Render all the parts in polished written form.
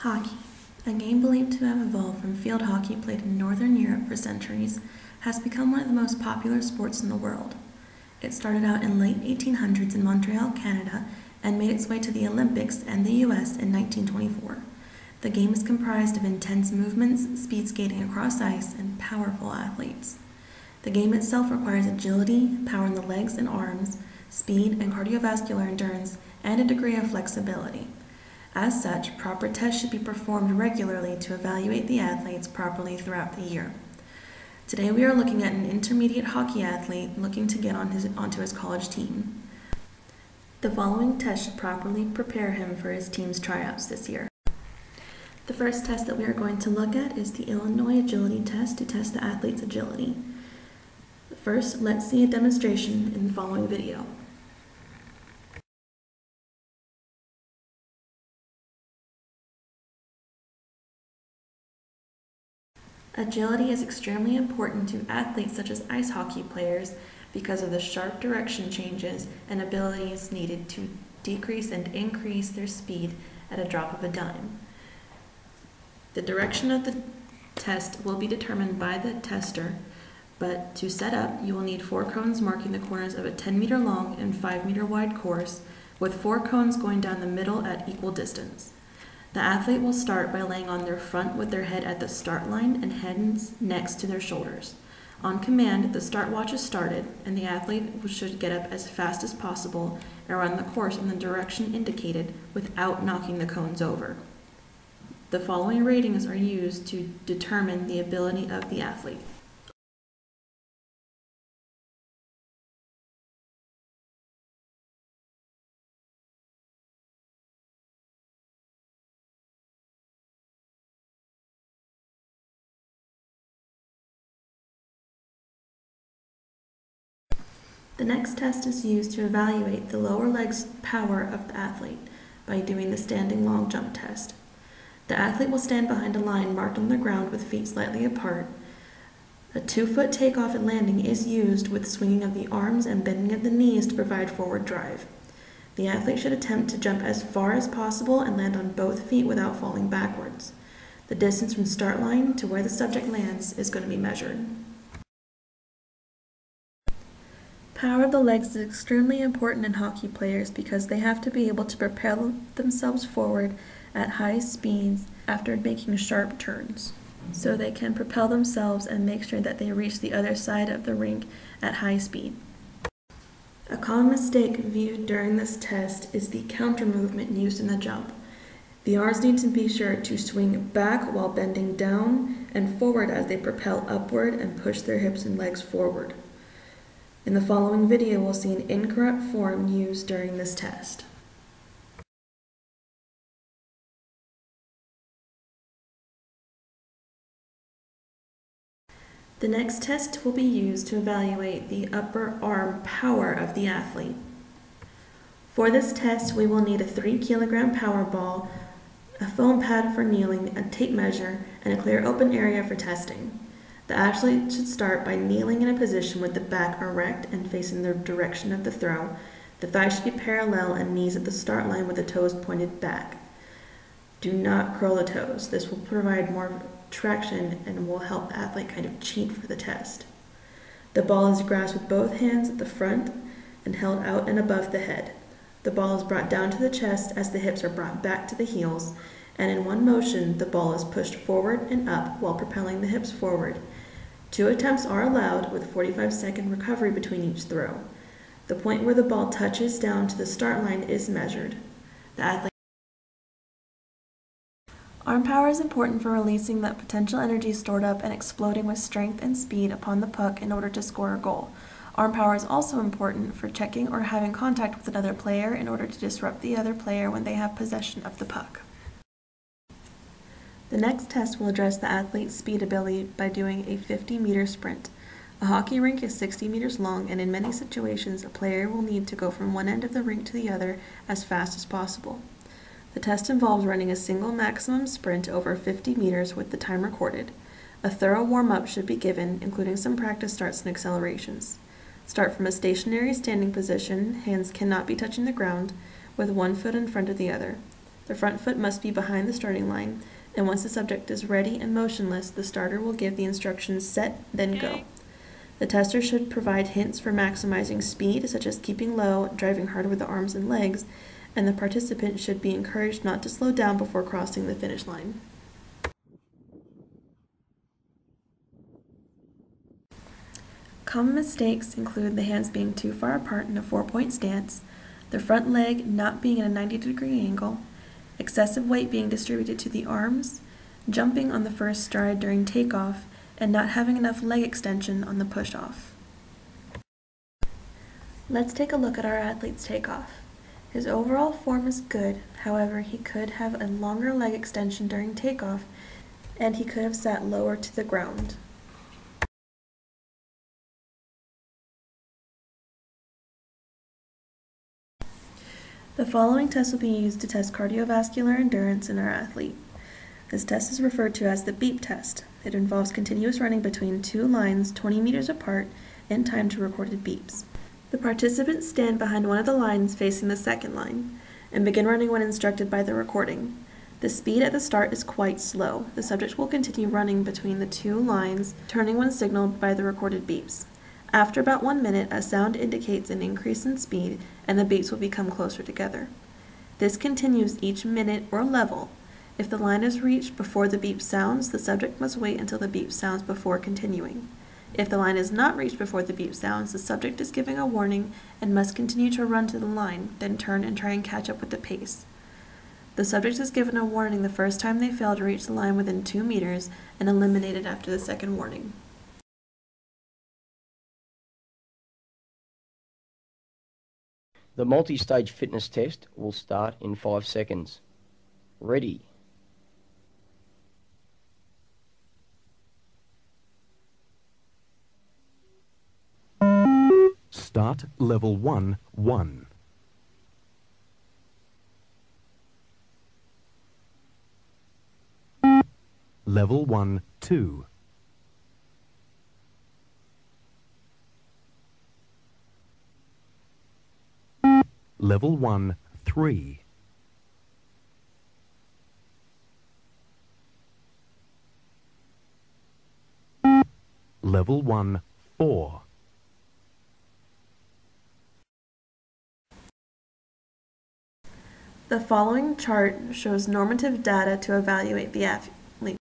Hockey, a game believed to have evolved from field hockey played in Northern Europe for centuries, has become one of the most popular sports in the world. It started out in late 1800s in Montreal, Canada, and made its way to the Olympics and the US in 1924. The game is comprised of intense movements, speed skating across ice, and powerful athletes. The game itself requires agility, power in the legs and arms, speed and cardiovascular endurance, and a degree of flexibility. As such, proper tests should be performed regularly to evaluate the athletes properly throughout the year. Today we are looking at an intermediate hockey athlete looking to get onto his college team. The following tests should properly prepare him for his team's tryouts this year. The first test that we are going to look at is the Illinois Agility Test to test the athlete's agility. First, let's see a demonstration in the following video. Agility is extremely important to athletes such as ice hockey players because of the sharp direction changes and abilities needed to decrease and increase their speed at a drop of a dime. The direction of the test will be determined by the tester, but to set up, you will need 4 cones marking the corners of a 10-meter long and 5-meter wide course, with 4 cones going down the middle at equal distance. The athlete will start by laying on their front with their head at the start line and hands next to their shoulders. On command, the start watch is started, and the athlete should get up as fast as possible and run the course in the direction indicated without knocking the cones over. The following ratings are used to determine the ability of the athlete. The next test is used to evaluate the lower leg's power of the athlete by doing the standing long jump test. The athlete will stand behind a line marked on the ground with feet slightly apart. A 2-foot takeoff and landing is used with swinging of the arms and bending of the knees to provide forward drive. The athlete should attempt to jump as far as possible and land on both feet without falling backwards. The distance from start line to where the subject lands is going to be measured. Power of the legs is extremely important in hockey players because they have to be able to propel themselves forward at high speeds after making sharp turns, so they can propel themselves and make sure that they reach the other side of the rink at high speed. A common mistake viewed during this test is the counter movement used in the jump. The arms need to be sure to swing back while bending down and forward as they propel upward and push their hips and legs forward. In the following video, we'll see an incorrect form used during this test. The next test will be used to evaluate the upper arm power of the athlete. For this test, we will need a 3-kilogram power ball, a foam pad for kneeling, a tape measure, and a clear open area for testing. The athlete should start by kneeling in a position with the back erect and facing the direction of the throw. The thighs should be parallel and knees at the start line with the toes pointed back. Do not curl the toes. This will provide more traction and will help the athlete kind of cheat for the test. The ball is grasped with both hands at the front and held out and above the head. The ball is brought down to the chest as the hips are brought back to the heels, and in one motion the ball is pushed forward and up while propelling the hips forward. 2 attempts are allowed with 45-second recovery between each throw. The point where the ball touches down to the start line is measured. Arm power is important for releasing that potential energy stored up and exploding with strength and speed upon the puck in order to score a goal. Arm power is also important for checking or having contact with another player in order to disrupt the other player when they have possession of the puck. The next test will address the athlete's speed ability by doing a 50-meter sprint. A hockey rink is 60 meters long, and in many situations a player will need to go from one end of the rink to the other as fast as possible. The test involves running a single maximum sprint over 50 meters with the time recorded. A thorough warm-up should be given, including some practice starts and accelerations. Start from a stationary standing position, hands cannot be touching the ground, with one foot in front of the other. The front foot must be behind the starting line, and once the subject is ready and motionless, the starter will give the instructions set, then go. The tester should provide hints for maximizing speed, such as keeping low, driving hard with the arms and legs, and the participant should be encouraged not to slow down before crossing the finish line. Common mistakes include the hands being too far apart in a 4-point stance, the front leg not being at a 90-degree angle, excessive weight being distributed to the arms, jumping on the first stride during takeoff, and not having enough leg extension on the push-off. Let's take a look at our athlete's takeoff. His overall form is good, however, he could have a longer leg extension during takeoff, and he could have sat lower to the ground. The following test will be used to test cardiovascular endurance in our athlete. This test is referred to as the beep test. It involves continuous running between two lines 20 meters apart in time to recorded beeps. The participants stand behind one of the lines facing the second line and begin running when instructed by the recording. The speed at the start is quite slow. The subject will continue running between the two lines, turning when signaled by the recorded beeps. After about 1 minute, a sound indicates an increase in speed and the beeps will become closer together. This continues each minute or level. If the line is reached before the beep sounds, the subject must wait until the beep sounds before continuing. If the line is not reached before the beep sounds, the subject is giving a warning and must continue to run to the line, then turn and try and catch up with the pace. The subject is given a warning the first time they fail to reach the line within 2 meters and eliminated after the second warning. The multi-stage fitness test will start in 5 seconds. Ready. Start level 1, 1. Level 1, 2. Level 1, 3. Level 1, 4. The following chart shows normative data to evaluate the athlete.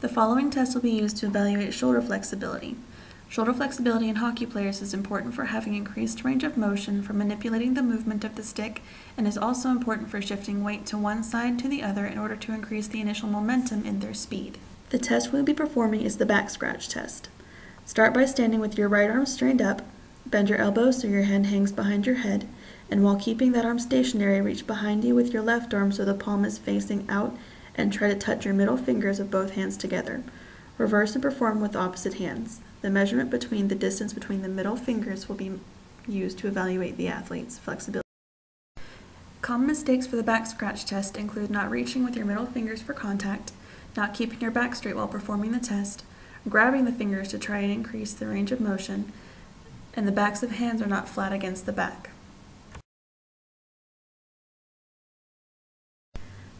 The following test will be used to evaluate shoulder flexibility. Shoulder flexibility in hockey players is important for having increased range of motion for manipulating the movement of the stick and is also important for shifting weight to one side to the other in order to increase the initial momentum in their speed. The test we'll be performing is the back scratch test. Start by standing with your right arm straightened up, bend your elbows so your hand hangs behind your head, and while keeping that arm stationary, reach behind you with your left arm so the palm is facing out and try to touch your middle fingers of both hands together. Reverse and perform with opposite hands. The measurement between the distance between the middle fingers will be used to evaluate the athlete's flexibility. Common mistakes for the back scratch test include not reaching with your middle fingers for contact, not keeping your back straight while performing the test, grabbing the fingers to try and increase the range of motion, and the backs of hands are not flat against the back.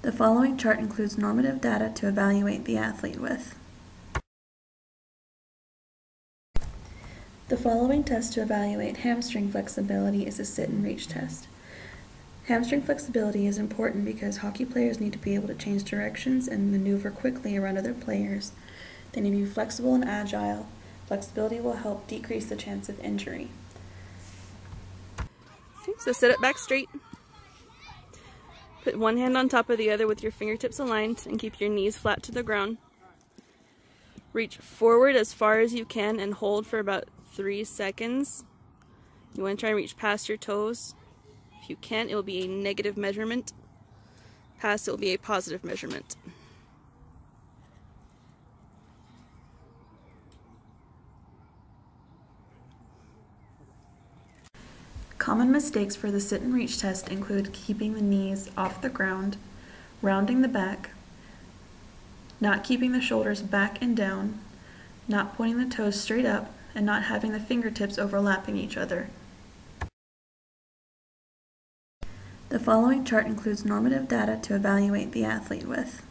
The following chart includes normative data to evaluate the athlete with. The following test to evaluate hamstring flexibility is a sit and reach test. Hamstring flexibility is important because hockey players need to be able to change directions and maneuver quickly around other players. They need to be flexible and agile. Flexibility will help decrease the chance of injury. Okay, so sit it back straight. Put one hand on top of the other with your fingertips aligned and keep your knees flat to the ground. Reach forward as far as you can and hold for about 3 seconds. You want to try and reach past your toes. If you can't, it will be a negative measurement. Past, it will be a positive measurement. Common mistakes for the sit and reach test include keeping the knees off the ground, rounding the back, not keeping the shoulders back and down, not pointing the toes straight up, and not having the fingertips overlapping each other. The following chart includes normative data to evaluate the athlete with.